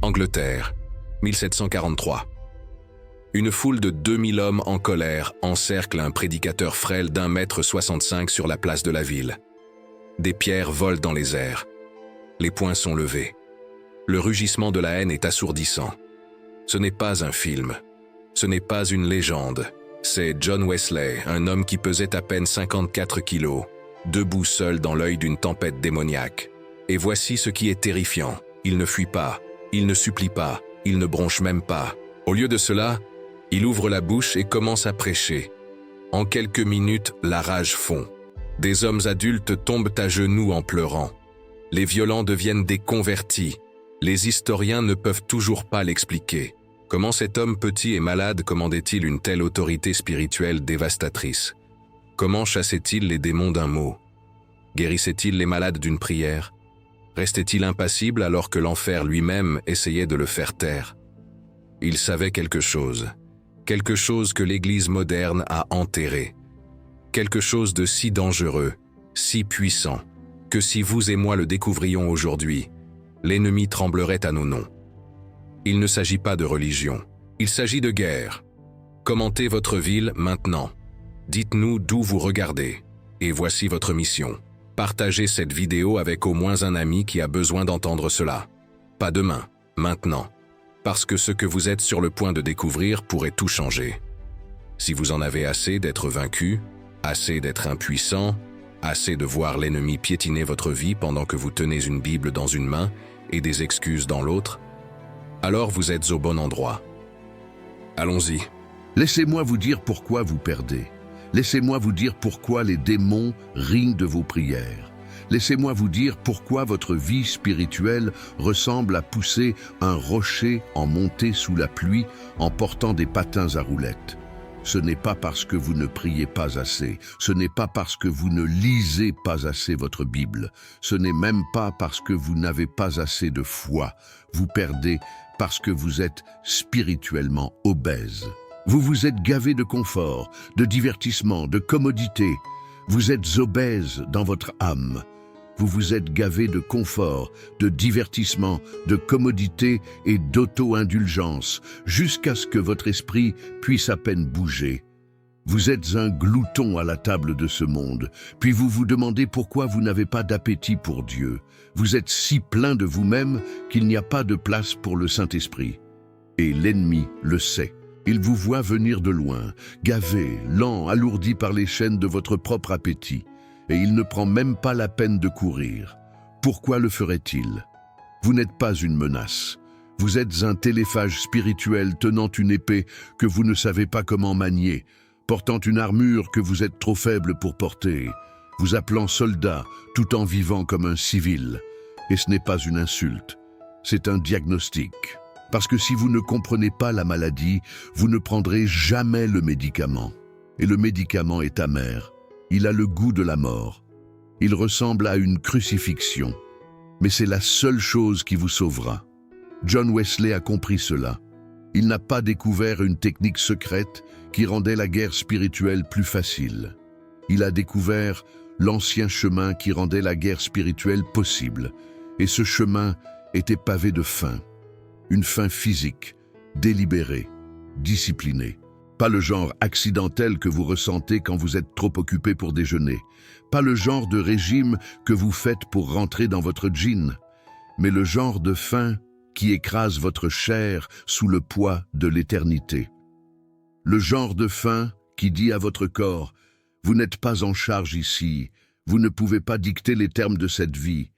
Angleterre, 1743. Une foule de 2000 hommes en colère encercle un prédicateur frêle d'1,65 m sur la place de la ville. Des pierres volent dans les airs. Les poings sont levés. Le rugissement de la haine est assourdissant. Ce n'est pas un film. Ce n'est pas une légende. C'est John Wesley, un homme qui pesait à peine 54 kilos, debout seul dans l'œil d'une tempête démoniaque. Et voici ce qui est terrifiant. Il ne fuit pas, il ne supplie pas, il ne bronche même pas. Au lieu de cela, il ouvre la bouche et commence à prêcher. En quelques minutes, la rage fond. Des hommes adultes tombent à genoux en pleurant. Les violents deviennent des convertis. Les historiens ne peuvent toujours pas l'expliquer. Comment cet homme petit et malade commandait-il une telle autorité spirituelle dévastatrice? Comment chassait-il les démons d'un mot? Guérissait-il les malades d'une prière? Restait-il impassible alors que l'enfer lui-même essayait de le faire taire? Il savait quelque chose que l'Église moderne a enterré, quelque chose de si dangereux, si puissant, que si vous et moi le découvrions aujourd'hui, l'ennemi tremblerait à nos noms. Il ne s'agit pas de religion, il s'agit de guerre. Commentez votre ville maintenant. Dites-nous d'où vous regardez, et voici votre mission. Partagez cette vidéo avec au moins un ami qui a besoin d'entendre cela. Pas demain, maintenant. Parce que ce que vous êtes sur le point de découvrir pourrait tout changer. Si vous en avez assez d'être vaincu, assez d'être impuissant, assez de voir l'ennemi piétiner votre vie pendant que vous tenez une Bible dans une main et des excuses dans l'autre, alors vous êtes au bon endroit. Allons-y. Laissez-moi vous dire pourquoi vous perdez. Laissez-moi vous dire pourquoi les démons rient de vos prières. Laissez-moi vous dire pourquoi votre vie spirituelle ressemble à pousser un rocher en montée sous la pluie en portant des patins à roulettes. Ce n'est pas parce que vous ne priez pas assez, ce n'est pas parce que vous ne lisez pas assez votre Bible, ce n'est même pas parce que vous n'avez pas assez de foi. Vous perdez parce que vous êtes spirituellement obèse. Vous vous êtes gavé de confort, de divertissement, de commodité. Vous êtes obèse dans votre âme. Vous vous êtes gavé de confort, de divertissement, de commodité et d'auto-indulgence, jusqu'à ce que votre esprit puisse à peine bouger. Vous êtes un glouton à la table de ce monde, puis vous vous demandez pourquoi vous n'avez pas d'appétit pour Dieu. Vous êtes si plein de vous-même qu'il n'y a pas de place pour le Saint-Esprit. Et l'ennemi le sait. Il vous voit venir de loin, gavé, lent, alourdi par les chaînes de votre propre appétit. Et il ne prend même pas la peine de courir. Pourquoi le ferait-il? Vous n'êtes pas une menace. Vous êtes un téléphage spirituel tenant une épée que vous ne savez pas comment manier, portant une armure que vous êtes trop faible pour porter, vous appelant soldat tout en vivant comme un civil. Et ce n'est pas une insulte, c'est un diagnostic. Parce que si vous ne comprenez pas la maladie, vous ne prendrez jamais le médicament. Et le médicament est amer. Il a le goût de la mort. Il ressemble à une crucifixion. Mais c'est la seule chose qui vous sauvera. John Wesley a compris cela. Il n'a pas découvert une technique secrète qui rendait la guerre spirituelle plus facile. Il a découvert l'ancien chemin qui rendait la guerre spirituelle possible. Et ce chemin était pavé de faim. Une faim physique, délibérée, disciplinée. Pas le genre accidentel que vous ressentez quand vous êtes trop occupé pour déjeuner. Pas le genre de régime que vous faites pour rentrer dans votre jean. Mais le genre de faim qui écrase votre chair sous le poids de l'éternité. Le genre de faim qui dit à votre corps « Vous n'êtes pas en charge ici, vous ne pouvez pas dicter les termes de cette vie.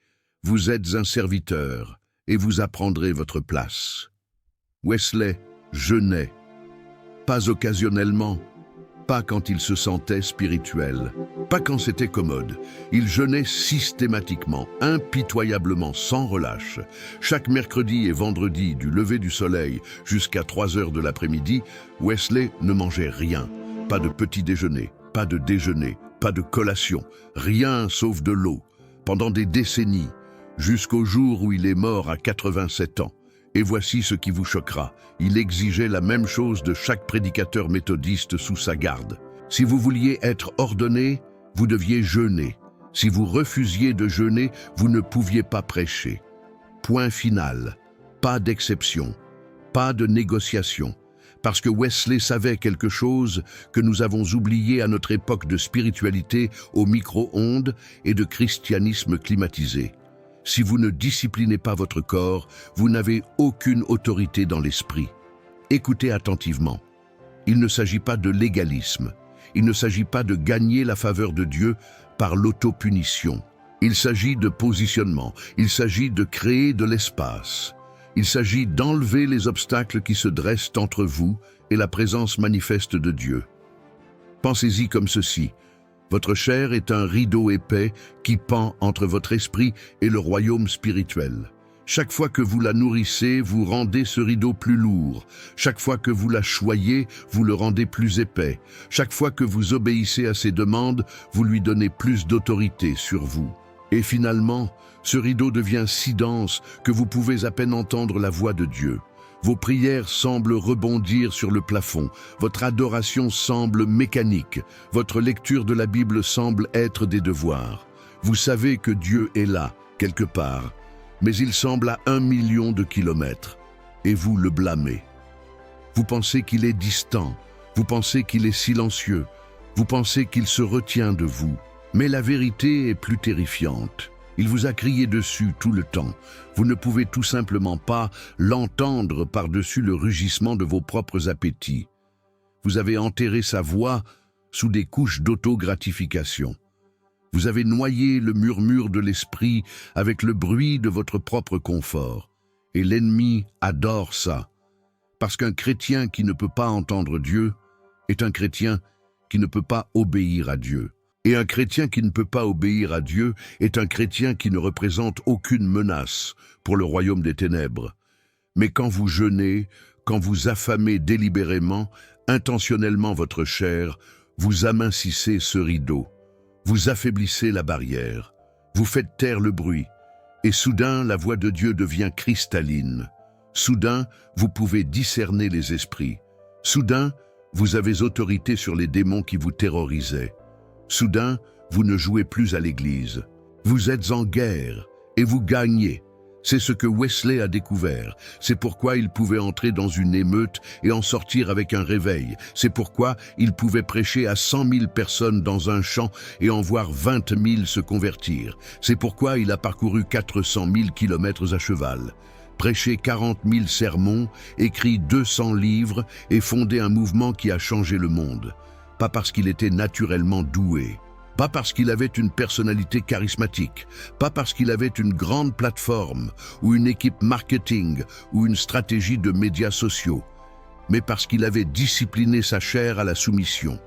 Vous êtes un serviteur et vous apprendrez votre place. » Wesley jeûnait. Pas occasionnellement, pas quand il se sentait spirituel, pas quand c'était commode. Il jeûnait systématiquement, impitoyablement, sans relâche. Chaque mercredi et vendredi, du lever du soleil jusqu'à 3 heures de l'après-midi, Wesley ne mangeait rien. Pas de petit déjeuner, pas de déjeuner, pas de collation, rien sauf de l'eau, pendant des décennies, jusqu'au jour où il est mort à 87 ans. Et voici ce qui vous choquera. Il exigeait la même chose de chaque prédicateur méthodiste sous sa garde. Si vous vouliez être ordonné, vous deviez jeûner. Si vous refusiez de jeûner, vous ne pouviez pas prêcher. Point final. pas d'exception, pas de négociation, parce que Wesley savait quelque chose que nous avons oublié à notre époque de spiritualité au micro-ondes et de christianisme climatisé. Si vous ne disciplinez pas votre corps, vous n'avez aucune autorité dans l'esprit. Écoutez attentivement. Il ne s'agit pas de légalisme. Il ne s'agit pas de gagner la faveur de Dieu par l'autopunition. Il s'agit de positionnement. Il s'agit de créer de l'espace. Il s'agit d'enlever les obstacles qui se dressent entre vous et la présence manifeste de Dieu. Pensez-y comme ceci. Votre chair est un rideau épais qui pend entre votre esprit et le royaume spirituel. Chaque fois que vous la nourrissez, vous rendez ce rideau plus lourd. Chaque fois que vous la choyez, vous le rendez plus épais. Chaque fois que vous obéissez à ses demandes, vous lui donnez plus d'autorité sur vous. Et finalement, ce rideau devient si dense que vous pouvez à peine entendre la voix de Dieu. Vos prières semblent rebondir sur le plafond, votre adoration semble mécanique, votre lecture de la Bible semble être des devoirs. Vous savez que Dieu est là, quelque part, mais il semble à 1 million de kilomètres, et vous le blâmez. Vous pensez qu'il est distant, vous pensez qu'il est silencieux, vous pensez qu'il se retient de vous. Mais la vérité est plus terrifiante. Il vous a crié dessus tout le temps. Vous ne pouvez tout simplement pas l'entendre par-dessus le rugissement de vos propres appétits. Vous avez enterré sa voix sous des couches d'auto-gratification. Vous avez noyé le murmure de l'esprit avec le bruit de votre propre confort. Et l'ennemi adore ça. Parce qu'un chrétien qui ne peut pas entendre Dieu est un chrétien qui ne peut pas obéir à Dieu. Et un chrétien qui ne peut pas obéir à Dieu est un chrétien qui ne représente aucune menace pour le royaume des ténèbres. Mais quand vous jeûnez, quand vous affamez délibérément, intentionnellement votre chair, vous amincissez ce rideau. Vous affaiblissez la barrière, vous faites taire le bruit, et soudain la voix de Dieu devient cristalline. Soudain, vous pouvez discerner les esprits. Soudain, vous avez autorité sur les démons qui vous terrorisaient. Soudain, vous ne jouez plus à l'église. Vous êtes en guerre, et vous gagnez. C'est ce que Wesley a découvert. C'est pourquoi il pouvait entrer dans une émeute et en sortir avec un réveil. C'est pourquoi il pouvait prêcher à 100 000 personnes dans un champ et en voir 20 000 se convertir. C'est pourquoi il a parcouru 400 000 kilomètres à cheval, prêché 40 000 sermons, écrit 200 livres et fondé un mouvement qui a changé le monde. Pas parce qu'il était naturellement doué. Pas parce qu'il avait une personnalité charismatique, pas parce qu'il avait une grande plateforme ou une équipe marketing ou une stratégie de médias sociaux, mais parce qu'il avait discipliné sa chair à la soumission.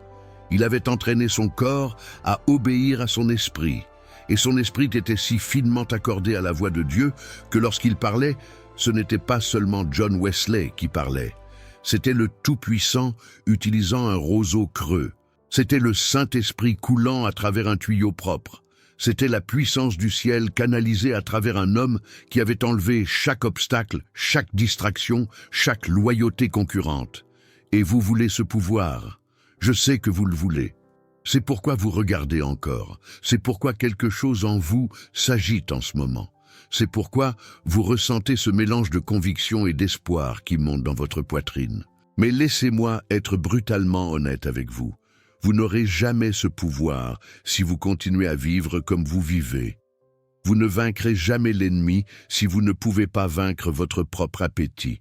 Il avait entraîné son corps à obéir à son esprit, et son esprit était si finement accordé à la voix de Dieu que lorsqu'il parlait, ce n'était pas seulement John Wesley qui parlait, c'était le Tout-Puissant utilisant un roseau creux. C'était le Saint-Esprit coulant à travers un tuyau propre. C'était la puissance du ciel canalisée à travers un homme qui avait enlevé chaque obstacle, chaque distraction, chaque loyauté concurrente. Et vous voulez ce pouvoir. Je sais que vous le voulez. C'est pourquoi vous regardez encore. C'est pourquoi quelque chose en vous s'agite en ce moment. C'est pourquoi vous ressentez ce mélange de conviction et d'espoir qui monte dans votre poitrine. Mais laissez-moi être brutalement honnête avec vous. Vous n'aurez jamais ce pouvoir si vous continuez à vivre comme vous vivez. Vous ne vaincrez jamais l'ennemi si vous ne pouvez pas vaincre votre propre appétit.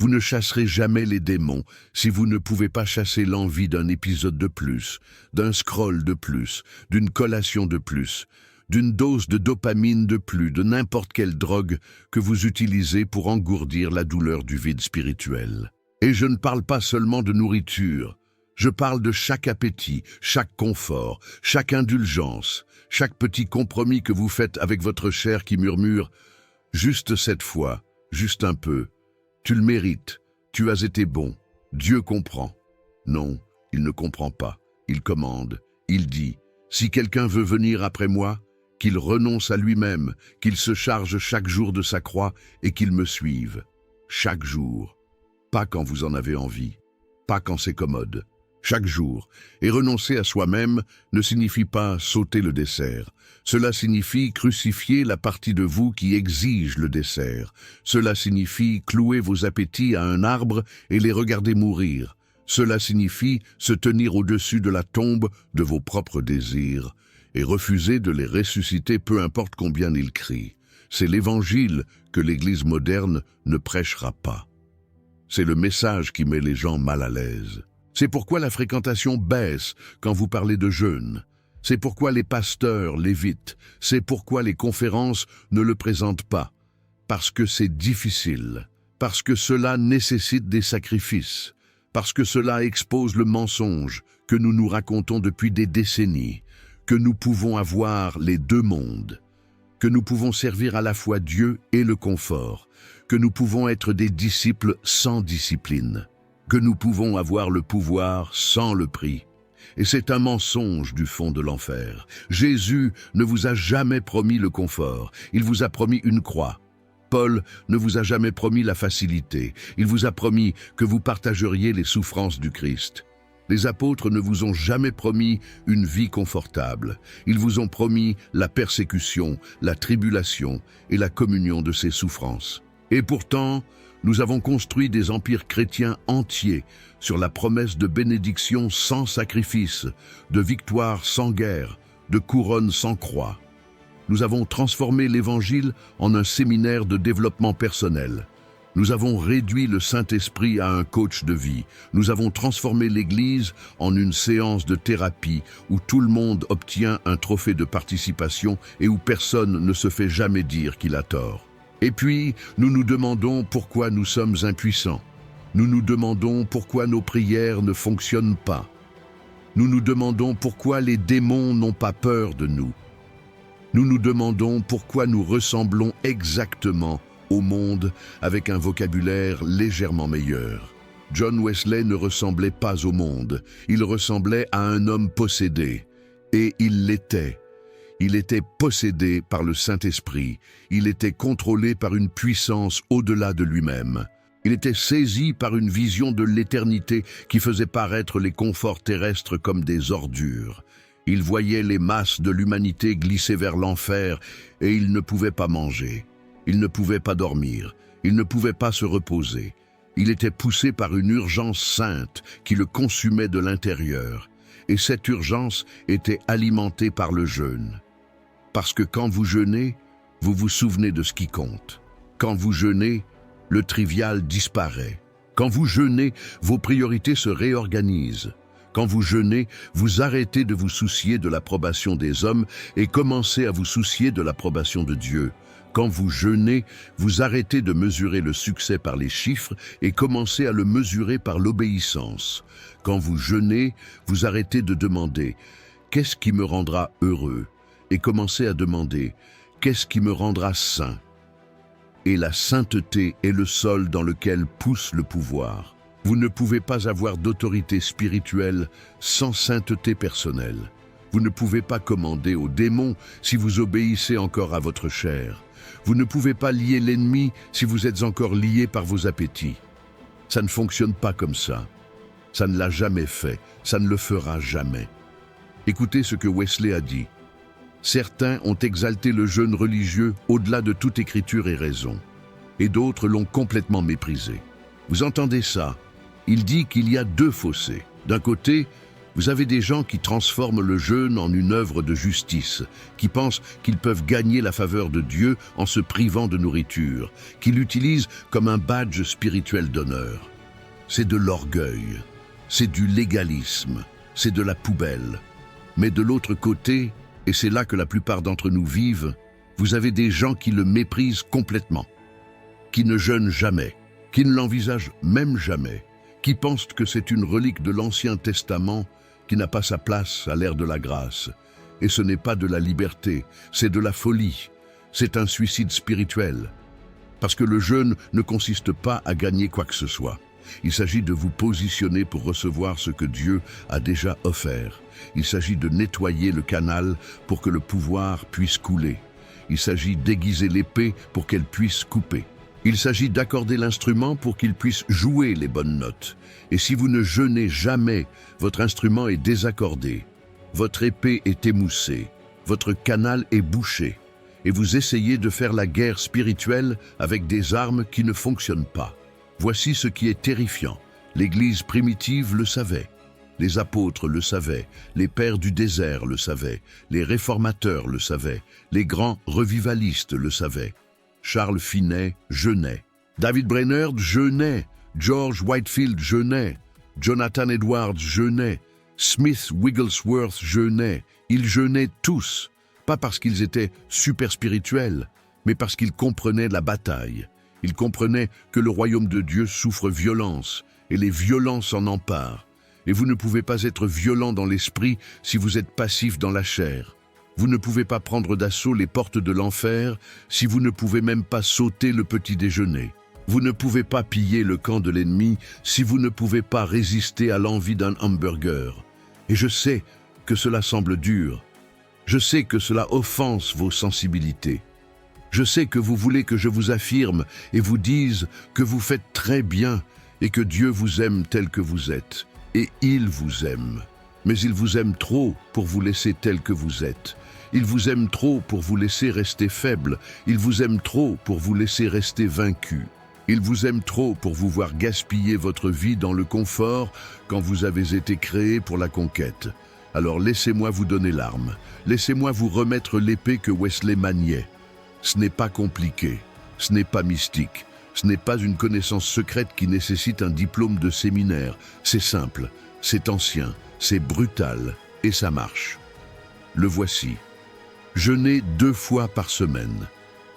Vous ne chasserez jamais les démons si vous ne pouvez pas chasser l'envie d'un épisode de plus, d'un scroll de plus, d'une collation de plus, d'une dose de dopamine de plus, de n'importe quelle drogue que vous utilisez pour engourdir la douleur du vide spirituel. Et je ne parle pas seulement de nourriture. Je parle de chaque appétit, chaque confort, chaque indulgence, chaque petit compromis que vous faites avec votre chair qui murmure « Juste cette fois, juste un peu. Tu le mérites, tu as été bon. Dieu comprend. » Non, il ne comprend pas. Il commande. Il dit « Si quelqu'un veut venir après moi, qu'il renonce à lui-même, qu'il se charge chaque jour de sa croix et qu'il me suive. Chaque jour. Pas quand vous en avez envie, pas quand c'est commode. chaque jour. Et renoncer à soi-même ne signifie pas sauter le dessert. Cela signifie crucifier la partie de vous qui exige le dessert. Cela signifie clouer vos appétits à un arbre et les regarder mourir. Cela signifie se tenir au-dessus de la tombe de vos propres désirs et refuser de les ressusciter peu importe combien ils crient. C'est l'évangile que l'Église moderne ne prêchera pas. C'est le message qui met les gens mal à l'aise. C'est pourquoi la fréquentation baisse quand vous parlez de jeûne. C'est pourquoi les pasteurs l'évitent. C'est pourquoi les conférences ne le présentent pas. Parce que c'est difficile. Parce que cela nécessite des sacrifices. Parce que cela expose le mensonge que nous nous racontons depuis des décennies. Que nous pouvons avoir les deux mondes. Que nous pouvons servir à la fois Dieu et le confort. Que nous pouvons être des disciples sans discipline. Que nous pouvons avoir le pouvoir sans le prix. Et c'est un mensonge du fond de l'enfer. Jésus ne vous a jamais promis le confort, il vous a promis une croix. Paul ne vous a jamais promis la facilité, il vous a promis que vous partageriez les souffrances du Christ. Les apôtres ne vous ont jamais promis une vie confortable, ils vous ont promis la persécution, la tribulation et la communion de ces souffrances. Et pourtant, nous avons construit des empires chrétiens entiers sur la promesse de bénédiction sans sacrifice, de victoire sans guerre, de couronne sans croix. Nous avons transformé l'Évangile en un séminaire de développement personnel. Nous avons réduit le Saint-Esprit à un coach de vie. Nous avons transformé l'Église en une séance de thérapie où tout le monde obtient un trophée de participation et où personne ne se fait jamais dire qu'il a tort. Et puis, nous nous demandons pourquoi nous sommes impuissants. Nous nous demandons pourquoi nos prières ne fonctionnent pas. Nous nous demandons pourquoi les démons n'ont pas peur de nous. Nous nous demandons pourquoi nous ressemblons exactement au monde avec un vocabulaire légèrement meilleur. John Wesley ne ressemblait pas au monde, il ressemblait à un homme possédé. Et il l'était. Il était possédé par le Saint-Esprit, il était contrôlé par une puissance au-delà de lui-même. Il était saisi par une vision de l'éternité qui faisait paraître les conforts terrestres comme des ordures. Il voyait les masses de l'humanité glisser vers l'enfer et il ne pouvait pas manger. Il ne pouvait pas dormir. Il ne pouvait pas se reposer. Il était poussé par une urgence sainte qui le consumait de l'intérieur. Et cette urgence était alimentée par le jeûne. Parce que quand vous jeûnez, vous vous souvenez de ce qui compte. Quand vous jeûnez, le trivial disparaît. Quand vous jeûnez, vos priorités se réorganisent. Quand vous jeûnez, vous arrêtez de vous soucier de l'approbation des hommes et commencez à vous soucier de l'approbation de Dieu. Quand vous jeûnez, vous arrêtez de mesurer le succès par les chiffres et commencez à le mesurer par l'obéissance. Quand vous jeûnez, vous arrêtez de demander « Qu'est-ce qui me rendra heureux ?» et commencez à demander « Qu'est-ce qui me rendra saint ?» Et la sainteté est le sol dans lequel pousse le pouvoir. Vous ne pouvez pas avoir d'autorité spirituelle sans sainteté personnelle. Vous ne pouvez pas commander aux démons si vous obéissez encore à votre chair. Vous ne pouvez pas lier l'ennemi si vous êtes encore lié par vos appétits. Ça ne fonctionne pas comme ça. Ça ne l'a jamais fait. Ça ne le fera jamais. Écoutez ce que Wesley a dit. Certains ont exalté le jeûne religieux au-delà de toute écriture et raison, et d'autres l'ont complètement méprisé. Vous entendez ça? Il dit qu'il y a deux fossés. D'un côté, vous avez des gens qui transforment le jeûne en une œuvre de justice, qui pensent qu'ils peuvent gagner la faveur de Dieu en se privant de nourriture, qui l'utilisent comme un badge spirituel d'honneur. C'est de l'orgueil, c'est du légalisme, c'est de la poubelle. Mais de l'autre côté, et c'est là que la plupart d'entre nous vivent, vous avez des gens qui le méprisent complètement, qui ne jeûnent jamais, qui ne l'envisagent même jamais, qui pensent que c'est une relique de l'Ancien Testament qui n'a pas sa place à l'ère de la grâce. Et ce n'est pas de la liberté, c'est de la folie, c'est un suicide spirituel. Parce que le jeûne ne consiste pas à gagner quoi que ce soit. Il s'agit de vous positionner pour recevoir ce que Dieu a déjà offert. Il s'agit de nettoyer le canal pour que le pouvoir puisse couler. Il s'agit d'aiguiser l'épée pour qu'elle puisse couper. Il s'agit d'accorder l'instrument pour qu'il puisse jouer les bonnes notes. Et si vous ne jeûnez jamais, votre instrument est désaccordé. Votre épée est émoussée. Votre canal est bouché. Et vous essayez de faire la guerre spirituelle avec des armes qui ne fonctionnent pas. Voici ce qui est terrifiant. L'Église primitive le savait. Les apôtres le savaient, les pères du désert le savaient, les réformateurs le savaient, les grands revivalistes le savaient. Charles Finet jeûnait, David Brainerd jeûnait, George Whitefield jeûnait, Jonathan Edwards jeûnait, Smith Wigglesworth jeûnait. Ils jeûnaient tous, pas parce qu'ils étaient super spirituels, mais parce qu'ils comprenaient la bataille. Ils comprenaient que le royaume de Dieu souffre violence, et les violences en emparent. Et vous ne pouvez pas être violent dans l'esprit si vous êtes passif dans la chair. Vous ne pouvez pas prendre d'assaut les portes de l'enfer si vous ne pouvez même pas sauter le petit déjeuner. Vous ne pouvez pas piller le camp de l'ennemi si vous ne pouvez pas résister à l'envie d'un hamburger. Et je sais que cela semble dur. Je sais que cela offense vos sensibilités. Je sais que vous voulez que je vous affirme et vous dise que vous faites très bien et que Dieu vous aime tel que vous êtes. Et il vous aime. Mais il vous aime trop pour vous laisser tel que vous êtes. Il vous aime trop pour vous laisser rester faible. Il vous aime trop pour vous laisser rester vaincu. Il vous aime trop pour vous voir gaspiller votre vie dans le confort quand vous avez été créé pour la conquête. Alors laissez-moi vous donner l'arme. Laissez-moi vous remettre l'épée que Wesley maniait. Ce n'est pas compliqué. Ce n'est pas mystique. Ce n'est pas une connaissance secrète qui nécessite un diplôme de séminaire. C'est simple, c'est ancien, c'est brutal et ça marche. Le voici. Jeûnez 2 fois par semaine.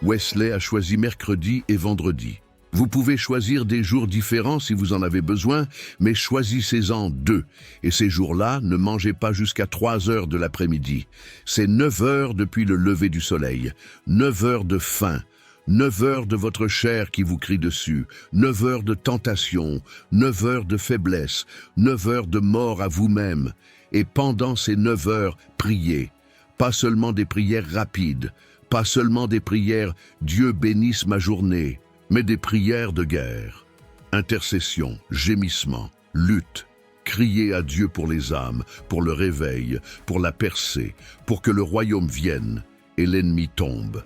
Wesley a choisi mercredi et vendredi. Vous pouvez choisir des jours différents si vous en avez besoin, mais choisissez-en 2. Et ces jours-là, ne mangez pas jusqu'à 3 heures de l'après-midi. C'est 9 heures depuis le lever du soleil. 9 heures de faim. 9 heures de votre chair qui vous crie dessus, 9 heures de tentation, 9 heures de faiblesse, 9 heures de mort à vous-même. Et pendant ces 9 heures, priez. Pas seulement des prières rapides, pas seulement des prières « Dieu bénisse ma journée », mais des prières de guerre. Intercession, gémissement, lutte. Criez à Dieu pour les âmes, pour le réveil, pour la percée, pour que le royaume vienne et l'ennemi tombe.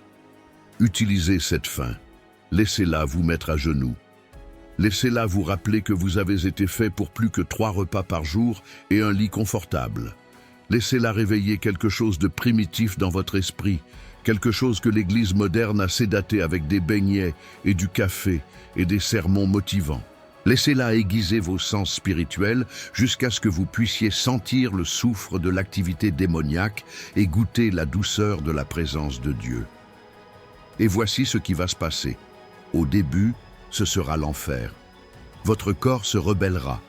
Utilisez cette faim. Laissez-la vous mettre à genoux. Laissez-la vous rappeler que vous avez été fait pour plus que 3 repas par jour et un lit confortable. Laissez-la réveiller quelque chose de primitif dans votre esprit, quelque chose que l'Église moderne a sédaté avec des beignets et du café et des sermons motivants. Laissez-la aiguiser vos sens spirituels jusqu'à ce que vous puissiez sentir le soufre de l'activité démoniaque et goûter la douceur de la présence de Dieu. Et voici ce qui va se passer. Au début, ce sera l'enfer. Votre corps se rebellera.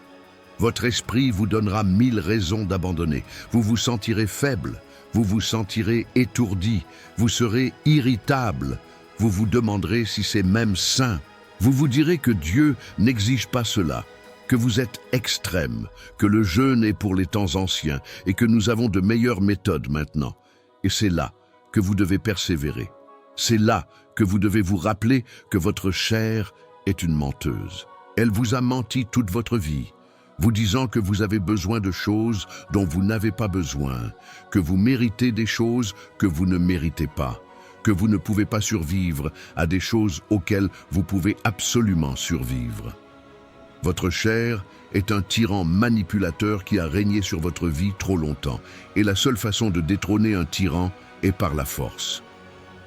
Votre esprit vous donnera 1000 raisons d'abandonner. Vous vous sentirez faible, vous vous sentirez étourdi, vous serez irritable. Vous vous demanderez si c'est même sain. Vous vous direz que Dieu n'exige pas cela, que vous êtes extrême, que le jeûne est pour les temps anciens et que nous avons de meilleures méthodes maintenant. Et c'est là que vous devez persévérer. C'est là que vous devez vous rappeler que votre chair est une menteuse. Elle vous a menti toute votre vie, vous disant que vous avez besoin de choses dont vous n'avez pas besoin, que vous méritez des choses que vous ne méritez pas, que vous ne pouvez pas survivre à des choses auxquelles vous pouvez absolument survivre. Votre chair est un tyran manipulateur qui a régné sur votre vie trop longtemps, et la seule façon de détrôner un tyran est par la force.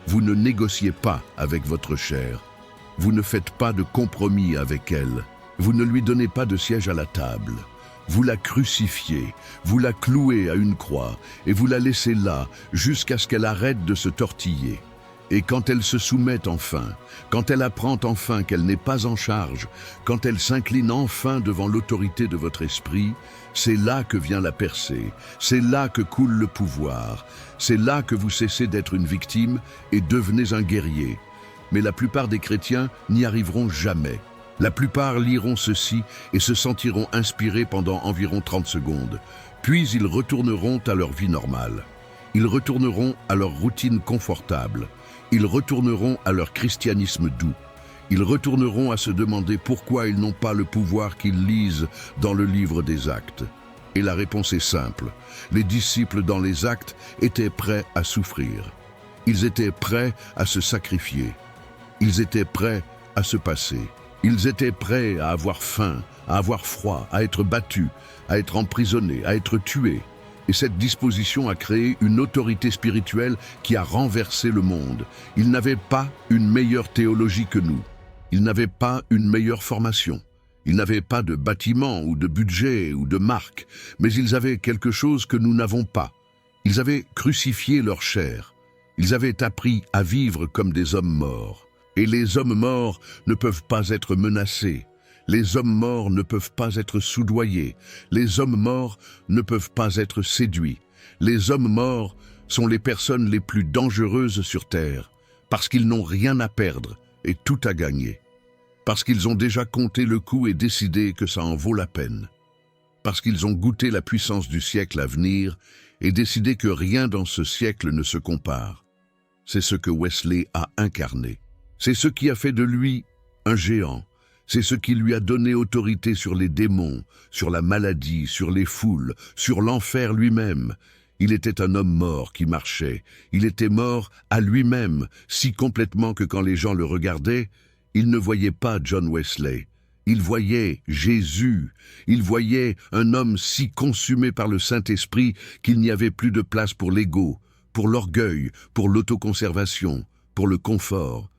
Vous ne négociez pas avec votre chair. Vous ne faites pas de compromis avec elle. Vous ne lui donnez pas de siège à la table. Vous la crucifiez, vous la clouez à une croix et vous la laissez là jusqu'à ce qu'elle arrête de se tortiller. Et quand elle se soumet enfin, quand elle apprend enfin qu'elle n'est pas en charge, quand elle s'incline enfin devant l'autorité de votre esprit, c'est là que vient la percée, c'est là que coule le pouvoir, c'est là que vous cessez d'être une victime et devenez un guerrier. Mais la plupart des chrétiens n'y arriveront jamais. La plupart liront ceci et se sentiront inspirés pendant environ 30 secondes. Puis ils retourneront à leur vie normale. Ils retourneront à leur routine confortable. Ils retourneront à leur christianisme doux. Ils retourneront à se demander pourquoi ils n'ont pas le pouvoir qu'ils lisent dans le livre des Actes. Et la réponse est simple. Les disciples dans les Actes étaient prêts à souffrir. Ils étaient prêts à se sacrifier. Ils étaient prêts à se passer. Ils étaient prêts à avoir faim, à avoir froid, à être battus, à être emprisonnés, à être tués. Et cette disposition a créé une autorité spirituelle qui a renversé le monde. Ils n'avaient pas une meilleure théologie que nous. Ils n'avaient pas une meilleure formation. Ils n'avaient pas de bâtiment ou de budget ou de marque, mais ils avaient quelque chose que nous n'avons pas. Ils avaient crucifié leur chair. Ils avaient appris à vivre comme des hommes morts. Et les hommes morts ne peuvent pas être menacés. Les hommes morts ne peuvent pas être soudoyés. Les hommes morts ne peuvent pas être séduits. Les hommes morts sont les personnes les plus dangereuses sur terre, parce qu'ils n'ont rien à perdre et tout à gagner. Parce qu'ils ont déjà compté le coup et décidé que ça en vaut la peine. Parce qu'ils ont goûté la puissance du siècle à venir et décidé que rien dans ce siècle ne se compare. C'est ce que Wesley a incarné. C'est ce qui a fait de lui un géant. C'est ce qui lui a donné autorité sur les démons, sur la maladie, sur les foules, sur l'enfer lui-même. Il était un homme mort qui marchait. Il était mort à lui-même, si complètement que quand les gens le regardaient, ils ne voyaient pas John Wesley. Ils voyaient Jésus. Ils voyaient un homme si consumé par le Saint-Esprit qu'il n'y avait plus de place pour l'ego, pour l'orgueil, pour l'autoconservation, pour le confort.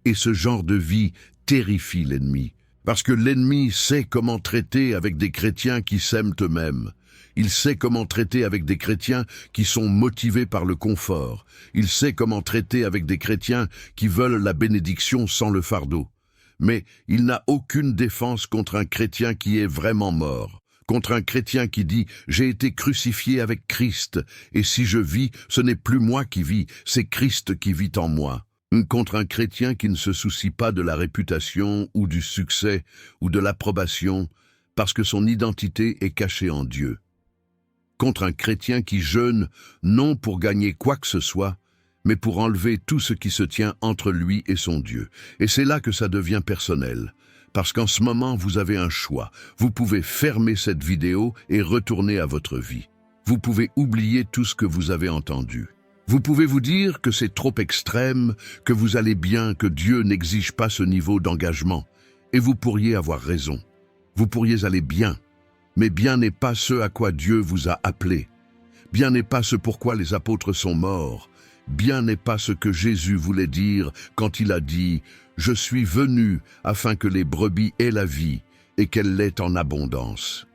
Et ce genre de vie terrifie l'ennemi. Parce que l'ennemi sait comment traiter avec des chrétiens qui s'aiment eux-mêmes. Il sait comment traiter avec des chrétiens qui sont motivés par le confort. Il sait comment traiter avec des chrétiens qui veulent la bénédiction sans le fardeau. Mais il n'a aucune défense contre un chrétien qui est vraiment mort. Contre un chrétien qui dit « J'ai été crucifié avec Christ, et si je vis, ce n'est plus moi qui vis, c'est Christ qui vit en moi. » Contre un chrétien qui ne se soucie pas de la réputation ou du succès ou de l'approbation parce que son identité est cachée en Dieu. Contre un chrétien qui jeûne non pour gagner quoi que ce soit, mais pour enlever tout ce qui se tient entre lui et son Dieu. Et c'est là que ça devient personnel, parce qu'en ce moment vous avez un choix. Vous pouvez fermer cette vidéo et retourner à votre vie. Vous pouvez oublier tout ce que vous avez entendu. Vous pouvez vous dire que c'est trop extrême, que vous allez bien, que Dieu n'exige pas ce niveau d'engagement. Et vous pourriez avoir raison. Vous pourriez aller bien. Mais bien n'est pas ce à quoi Dieu vous a appelé. Bien n'est pas ce pourquoi les apôtres sont morts. Bien n'est pas ce que Jésus voulait dire quand il a dit « Je suis venu afin que les brebis aient la vie et qu'elle l'ait en abondance. »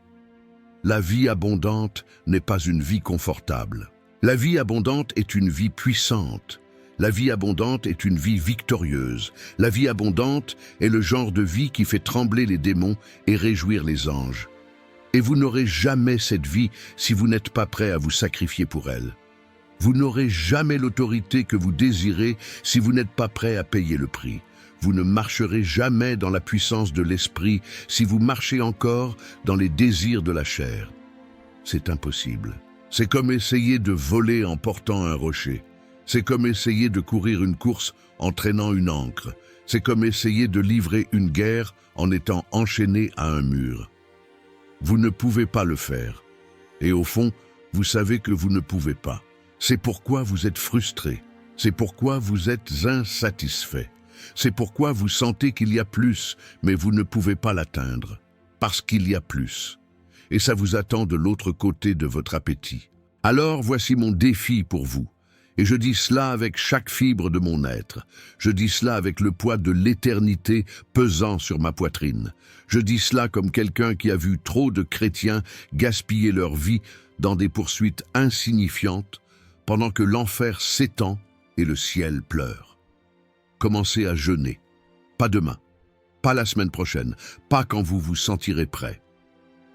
La vie abondante n'est pas une vie confortable. La vie abondante est une vie puissante. La vie abondante est une vie victorieuse. La vie abondante est le genre de vie qui fait trembler les démons et réjouir les anges. Et vous n'aurez jamais cette vie si vous n'êtes pas prêt à vous sacrifier pour elle. Vous n'aurez jamais l'autorité que vous désirez si vous n'êtes pas prêt à payer le prix. Vous ne marcherez jamais dans la puissance de l'esprit si vous marchez encore dans les désirs de la chair. C'est impossible. C'est comme essayer de voler en portant un rocher. C'est comme essayer de courir une course en traînant une ancre. C'est comme essayer de livrer une guerre en étant enchaîné à un mur. Vous ne pouvez pas le faire. Et au fond, vous savez que vous ne pouvez pas. C'est pourquoi vous êtes frustré. C'est pourquoi vous êtes insatisfait. C'est pourquoi vous sentez qu'il y a plus, mais vous ne pouvez pas l'atteindre. Parce qu'il y a plus. Et ça vous attend de l'autre côté de votre appétit. Alors voici mon défi pour vous. Et je dis cela avec chaque fibre de mon être. Je dis cela avec le poids de l'éternité pesant sur ma poitrine. Je dis cela comme quelqu'un qui a vu trop de chrétiens gaspiller leur vie dans des poursuites insignifiantes, pendant que l'enfer s'étend et le ciel pleure. Commencez à jeûner. Pas demain, pas la semaine prochaine, pas quand vous vous sentirez prêt.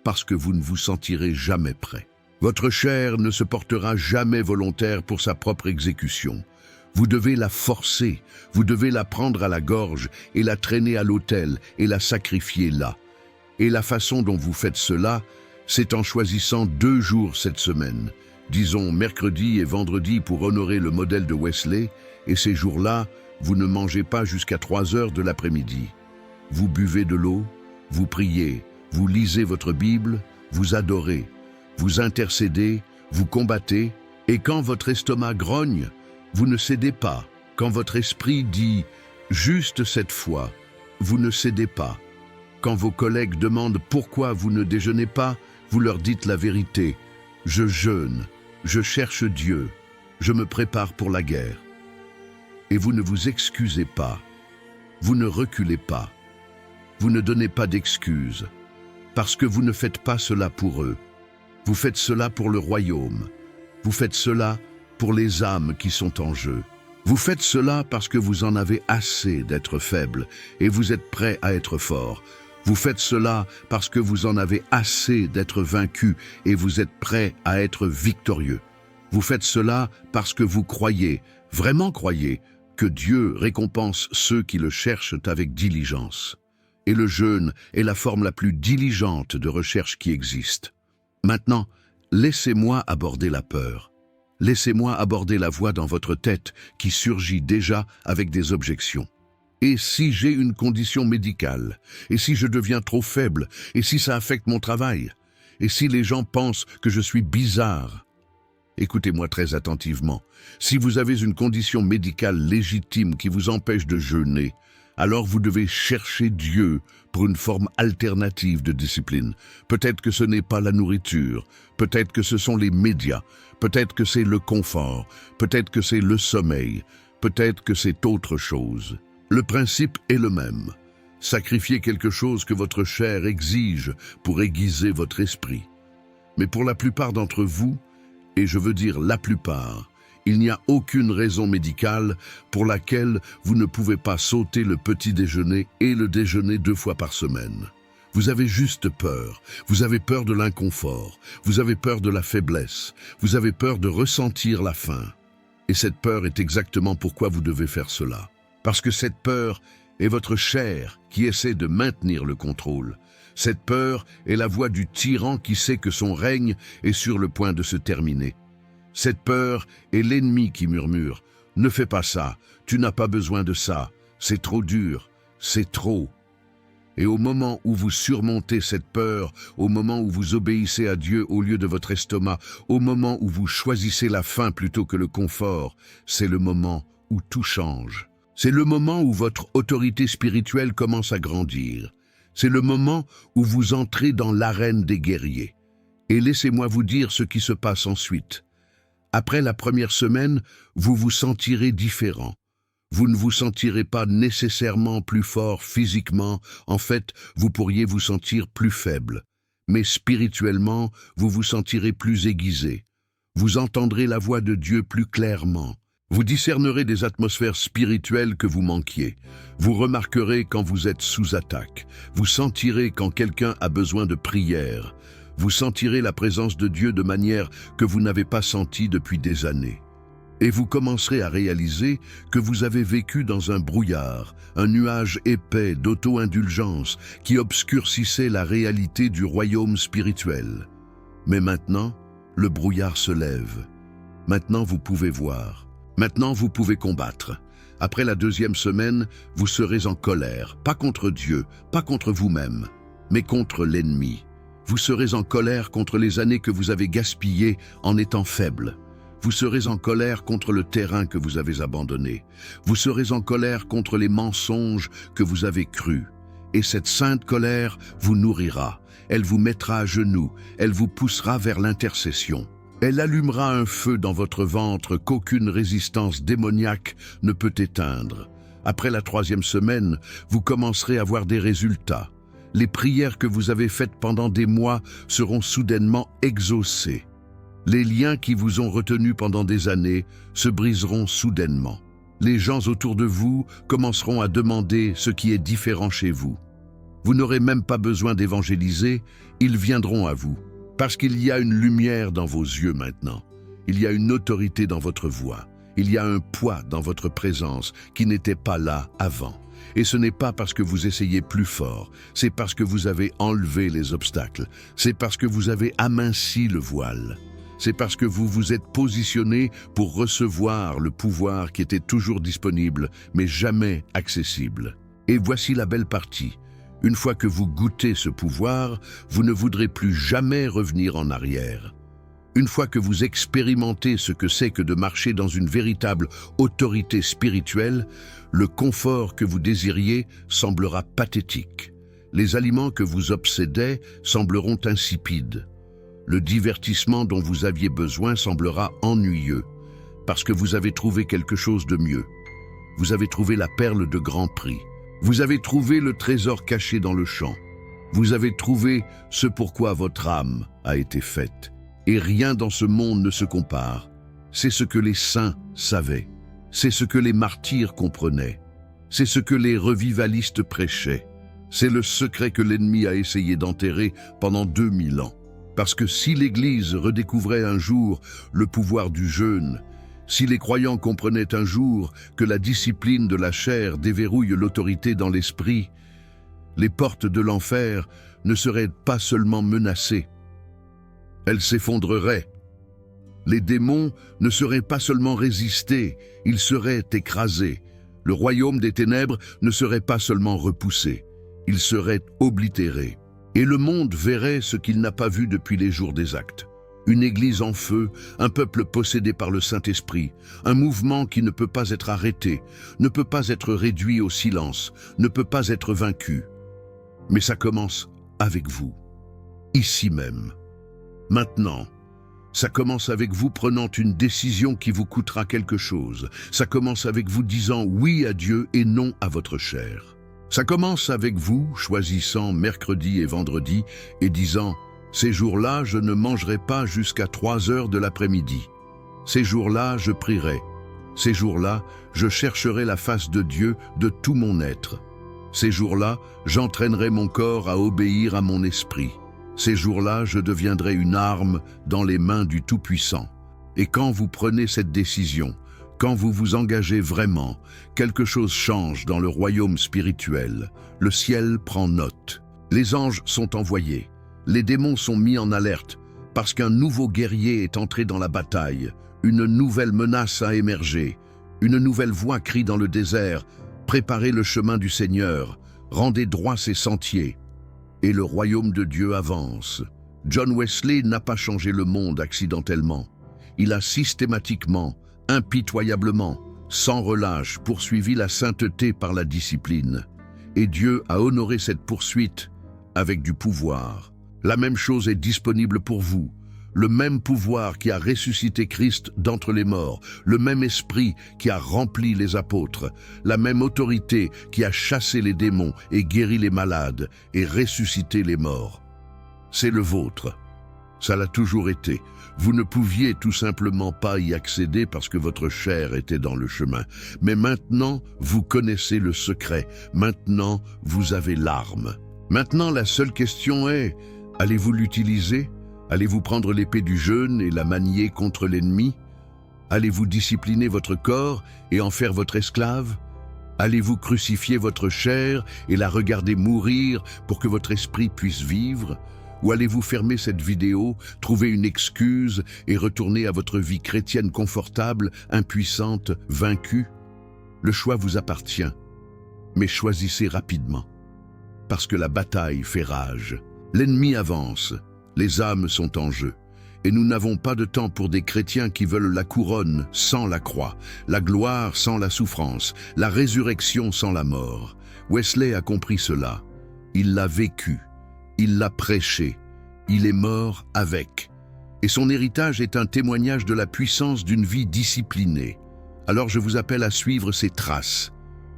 Parce que vous ne vous sentirez jamais prêt. Votre chair ne se portera jamais volontaire pour sa propre exécution. Vous devez la forcer, vous devez la prendre à la gorge et la traîner à l'autel et la sacrifier là. Et la façon dont vous faites cela, c'est en choisissant 2 jours cette semaine. Disons mercredi et vendredi pour honorer le modèle de Wesley, et ces jours-là, Vous ne mangez pas jusqu'à 3 heures de l'après-midi. Vous buvez de l'eau, vous priez, vous lisez votre Bible, vous adorez, vous intercédez, vous combattez, et quand votre estomac grogne, vous ne cédez pas. Quand votre esprit dit « juste cette fois », vous ne cédez pas. Quand vos collègues demandent pourquoi vous ne déjeunez pas, vous leur dites la vérité. « Je jeûne, je cherche Dieu, je me prépare pour la guerre. » Et vous ne vous excusez pas, vous ne reculez pas, vous ne donnez pas d'excuses, parce que vous ne faites pas cela pour eux. Vous faites cela pour le royaume. Vous faites cela pour les âmes qui sont en jeu. Vous faites cela parce que vous en avez assez d'être faible et vous êtes prêt à être fort. Vous faites cela parce que vous en avez assez d'être vaincu et vous êtes prêt à être victorieux. Vous faites cela parce que vous croyez, vraiment croyez, que Dieu récompense ceux qui le cherchent avec diligence. Et le jeûne est la forme la plus diligente de recherche qui existe. Maintenant, laissez-moi aborder la peur. Laissez-moi aborder la voix dans votre tête qui surgit déjà avec des objections. Et si j'ai une condition médicale? Et si je deviens trop faible? Et si ça affecte mon travail? Et si les gens pensent que je suis bizarre? Écoutez-moi très attentivement. Si vous avez une condition médicale légitime qui vous empêche de jeûner, alors vous devez chercher Dieu pour une forme alternative de discipline. Peut-être que ce n'est pas la nourriture, peut-être que ce sont les médias, peut-être que c'est le confort, peut-être que c'est le sommeil, peut-être que c'est autre chose. Le principe est le même. Sacrifiez quelque chose que votre chair exige pour aiguiser votre esprit. Mais pour la plupart d'entre vous, et je veux dire la plupart, il n'y a aucune raison médicale pour laquelle vous ne pouvez pas sauter le petit déjeuner et le déjeuner 2 fois par semaine. Vous avez juste peur. Vous avez peur de l'inconfort. Vous avez peur de la faiblesse. Vous avez peur de ressentir la faim. Et cette peur est exactement pourquoi vous devez faire cela. Parce que cette peur est votre chair qui essaie de maintenir le contrôle. Cette peur est la voix du tyran qui sait que son règne est sur le point de se terminer. Cette peur est l'ennemi qui murmure « Ne fais pas ça, tu n'as pas besoin de ça, c'est trop dur, c'est trop ». Et au moment où vous surmontez cette peur, au moment où vous obéissez à Dieu au lieu de votre estomac, au moment où vous choisissez la faim plutôt que le confort, c'est le moment où tout change. C'est le moment où votre autorité spirituelle commence à grandir. C'est le moment où vous entrez dans l'arène des guerriers. Et laissez-moi vous dire ce qui se passe ensuite. Après la première semaine, vous vous sentirez différent. Vous ne vous sentirez pas nécessairement plus fort physiquement, en fait, vous pourriez vous sentir plus faible. Mais spirituellement, vous vous sentirez plus aiguisé. Vous entendrez la voix de Dieu plus clairement. Vous discernerez des atmosphères spirituelles que vous manquiez. Vous remarquerez quand vous êtes sous attaque. Vous sentirez quand quelqu'un a besoin de prière. Vous sentirez la présence de Dieu de manière que vous n'avez pas sentie depuis des années. Et vous commencerez à réaliser que vous avez vécu dans un brouillard, un nuage épais d'auto-indulgence qui obscurcissait la réalité du royaume spirituel. Mais maintenant, le brouillard se lève. Maintenant, vous pouvez voir. Maintenant, vous pouvez combattre. Après la 2e semaine, vous serez en colère, pas contre Dieu, pas contre vous-même, mais contre l'ennemi. Vous serez en colère contre les années que vous avez gaspillées en étant faible. Vous serez en colère contre le terrain que vous avez abandonné. Vous serez en colère contre les mensonges que vous avez crus. Et cette sainte colère vous nourrira. Elle vous mettra à genoux. Elle vous poussera vers l'intercession. Elle allumera un feu dans votre ventre qu'aucune résistance démoniaque ne peut éteindre. Après la 3e semaine, vous commencerez à voir des résultats. Les prières que vous avez faites pendant des mois seront soudainement exaucées. Les liens qui vous ont retenu pendant des années se briseront soudainement. Les gens autour de vous commenceront à demander ce qui est différent chez vous. Vous n'aurez même pas besoin d'évangéliser, ils viendront à vous. Parce qu'il y a une lumière dans vos yeux maintenant. Il y a une autorité dans votre voix. Il y a un poids dans votre présence qui n'était pas là avant. Et ce n'est pas parce que vous essayez plus fort, c'est parce que vous avez enlevé les obstacles. C'est parce que vous avez aminci le voile. c'est parce que vous vous êtes positionné pour recevoir le pouvoir qui était toujours disponible, mais jamais accessible. Et voici la belle partie. Une fois que vous goûtez ce pouvoir, vous ne voudrez plus jamais revenir en arrière. Une fois que vous expérimentez ce que c'est que de marcher dans une véritable autorité spirituelle, le confort que vous désiriez semblera pathétique. Les aliments que vous obsédez sembleront insipides. Le divertissement dont vous aviez besoin semblera ennuyeux, parce que vous avez trouvé quelque chose de mieux. Vous avez trouvé la perle de grand prix. Vous avez trouvé le trésor caché dans le champ. Vous avez trouvé ce pourquoi votre âme a été faite. Et rien dans ce monde ne se compare. C'est ce que les saints savaient. C'est ce que les martyrs comprenaient. C'est ce que les revivalistes prêchaient. C'est le secret que l'ennemi a essayé d'enterrer pendant 2000 ans. Parce que si l'Église redécouvrait un jour le pouvoir du jeûne, si les croyants comprenaient un jour que la discipline de la chair déverrouille l'autorité dans l'esprit, les portes de l'enfer ne seraient pas seulement menacées, elles s'effondreraient. Les démons ne seraient pas seulement résistés, ils seraient écrasés. Le royaume des ténèbres ne serait pas seulement repoussé, il serait oblitéré. Et le monde verrait ce qu'il n'a pas vu depuis les jours des actes. Une église en feu, un peuple possédé par le Saint-Esprit, un mouvement qui ne peut pas être arrêté, ne peut pas être réduit au silence, ne peut pas être vaincu. Mais ça commence avec vous, ici même. Maintenant, ça commence avec vous prenant une décision qui vous coûtera quelque chose. Ça commence avec vous disant oui à Dieu et non à votre chair. Ça commence avec vous choisissant mercredi et vendredi et disant « Ces jours-là, je ne mangerai pas jusqu'à 3 heures de l'après-midi. Ces jours-là, je prierai. Ces jours-là, je chercherai la face de Dieu de tout mon être. Ces jours-là, j'entraînerai mon corps à obéir à mon esprit. Ces jours-là, je deviendrai une arme dans les mains du Tout-Puissant. » Et quand vous prenez cette décision, quand vous vous engagez vraiment, quelque chose change dans le royaume spirituel. Le ciel prend note. Les anges sont envoyés. Les démons sont mis en alerte parce qu'un nouveau guerrier est entré dans la bataille. Une nouvelle menace a émergé. Une nouvelle voix crie dans le désert. Préparez le chemin du Seigneur. Rendez droit ses sentiers. Et le royaume de Dieu avance. John Wesley n'a pas changé le monde accidentellement. Il a systématiquement, impitoyablement, sans relâche, poursuivi la sainteté par la discipline. Et Dieu a honoré cette poursuite avec du pouvoir. La même chose est disponible pour vous. Le même pouvoir qui a ressuscité Christ d'entre les morts, le même esprit qui a rempli les apôtres, la même autorité qui a chassé les démons et guéri les malades et ressuscité les morts. C'est le vôtre. Ça l'a toujours été. Vous ne pouviez tout simplement pas y accéder parce que votre chair était dans le chemin. Mais maintenant, vous connaissez le secret. Maintenant, vous avez l'arme. Maintenant, la seule question est, allez-vous l'utiliser ? Allez-vous prendre l'épée du jeûne et la manier contre l'ennemi ? Allez-vous discipliner votre corps et en faire votre esclave ? Allez-vous crucifier votre chair et la regarder mourir pour que votre esprit puisse vivre ? Ou allez-vous fermer cette vidéo, trouver une excuse et retourner à votre vie chrétienne confortable, impuissante, vaincue ? Le choix vous appartient, mais choisissez rapidement, parce que la bataille fait rage. L'ennemi avance, les âmes sont en jeu, et nous n'avons pas de temps pour des chrétiens qui veulent la couronne sans la croix, la gloire sans la souffrance, la résurrection sans la mort. Wesley a compris cela, il l'a vécu. Il l'a prêché, il est mort avec. Et son héritage est un témoignage de la puissance d'une vie disciplinée. Alors je vous appelle à suivre ses traces.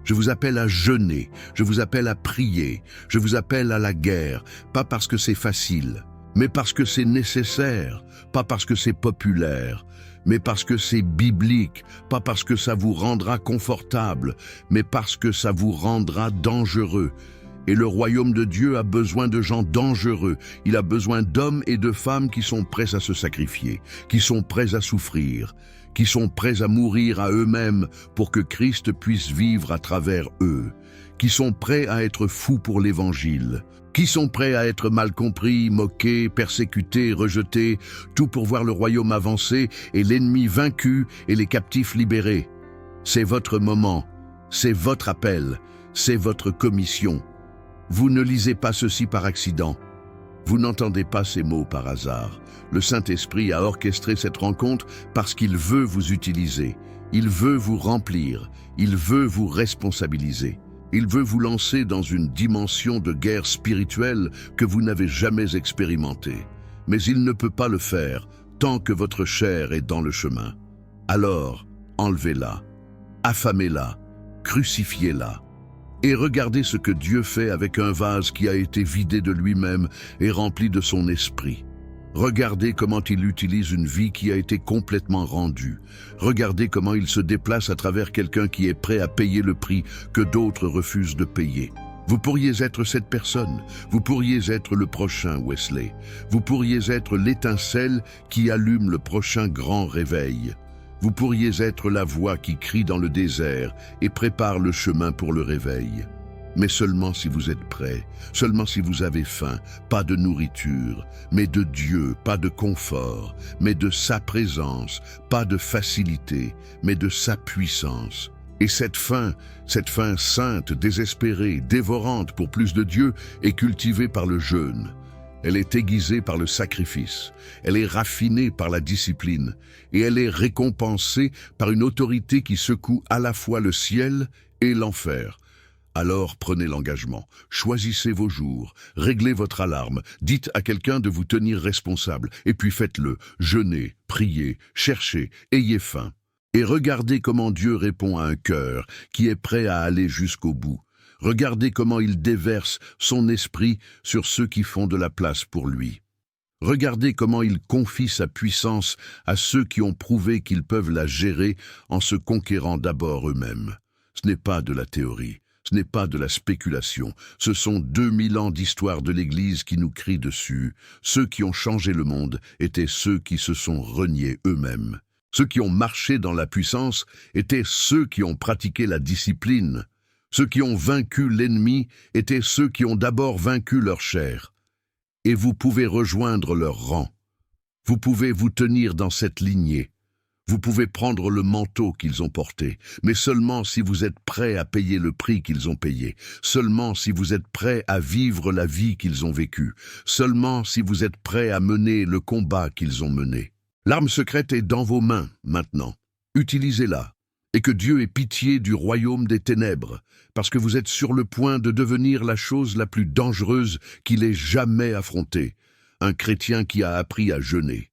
Je vous appelle à jeûner, je vous appelle à prier, je vous appelle à la guerre, pas parce que c'est facile, mais parce que c'est nécessaire, pas parce que c'est populaire, mais parce que c'est biblique, pas parce que ça vous rendra confortable, mais parce que ça vous rendra dangereux. Et le royaume de Dieu a besoin de gens dangereux. Il a besoin d'hommes et de femmes qui sont prêts à se sacrifier, qui sont prêts à souffrir, qui sont prêts à mourir à eux-mêmes pour que Christ puisse vivre à travers eux, qui sont prêts à être fous pour l'Évangile. qui sont prêts à être mal compris, moqués, persécutés, rejetés, tout pour voir le royaume avancer et l'ennemi vaincu et les captifs libérés. C'est votre moment, c'est votre appel, c'est votre commission. Vous ne lisez pas ceci par accident. Vous n'entendez pas ces mots par hasard. Le Saint-Esprit a orchestré cette rencontre parce qu'il veut vous utiliser. Il veut vous remplir. Il veut vous responsabiliser. Il veut vous lancer dans une dimension de guerre spirituelle que vous n'avez jamais expérimentée. Mais il ne peut pas le faire tant que votre chair est dans le chemin. Alors, enlevez-la, affamez-la, crucifiez-la. Et regardez ce que Dieu fait avec un vase qui a été vidé de lui-même et rempli de son esprit. Regardez comment il utilise une vie qui a été complètement rendue. Regardez comment il se déplace à travers quelqu'un qui est prêt à payer le prix que d'autres refusent de payer. Vous pourriez être cette personne. Vous pourriez être le prochain Wesley. Vous pourriez être l'étincelle qui allume le prochain grand réveil. Vous pourriez être la voix qui crie dans le désert et prépare le chemin pour le réveil. Mais seulement si vous êtes prêt, seulement si vous avez faim, pas de nourriture, mais de Dieu, pas de confort, mais de sa présence, pas de facilité, mais de sa puissance. Et cette faim sainte, désespérée, dévorante pour plus de Dieu, est cultivée par le jeûne. Elle est aiguisée par le sacrifice, elle est raffinée par la discipline, et elle est récompensée par une autorité qui secoue à la fois le ciel et l'enfer. Alors prenez l'engagement, choisissez vos jours, réglez votre alarme, dites à quelqu'un de vous tenir responsable, et puis faites-le, jeûnez, priez, cherchez, ayez faim. Et regardez comment Dieu répond à un cœur qui est prêt à aller jusqu'au bout. Regardez comment il déverse son esprit sur ceux qui font de la place pour lui. Regardez comment il confie sa puissance à ceux qui ont prouvé qu'ils peuvent la gérer en se conquérant d'abord eux-mêmes. Ce n'est pas de la théorie. Ce n'est pas de la spéculation, ce sont 2000 ans d'histoire de l'Église qui nous crient dessus. Ceux qui ont changé le monde étaient ceux qui se sont reniés eux-mêmes. Ceux qui ont marché dans la puissance étaient ceux qui ont pratiqué la discipline. Ceux qui ont vaincu l'ennemi étaient ceux qui ont d'abord vaincu leur chair. Et vous pouvez rejoindre leur rang. Vous pouvez vous tenir dans cette lignée. Vous pouvez prendre le manteau qu'ils ont porté, mais seulement si vous êtes prêt à payer le prix qu'ils ont payé, seulement si vous êtes prêt à vivre la vie qu'ils ont vécue, seulement si vous êtes prêt à mener le combat qu'ils ont mené. L'arme secrète est dans vos mains maintenant. Utilisez-la, et que Dieu ait pitié du royaume des ténèbres, parce que vous êtes sur le point de devenir la chose la plus dangereuse qu'il ait jamais affrontée, un chrétien qui a appris à jeûner.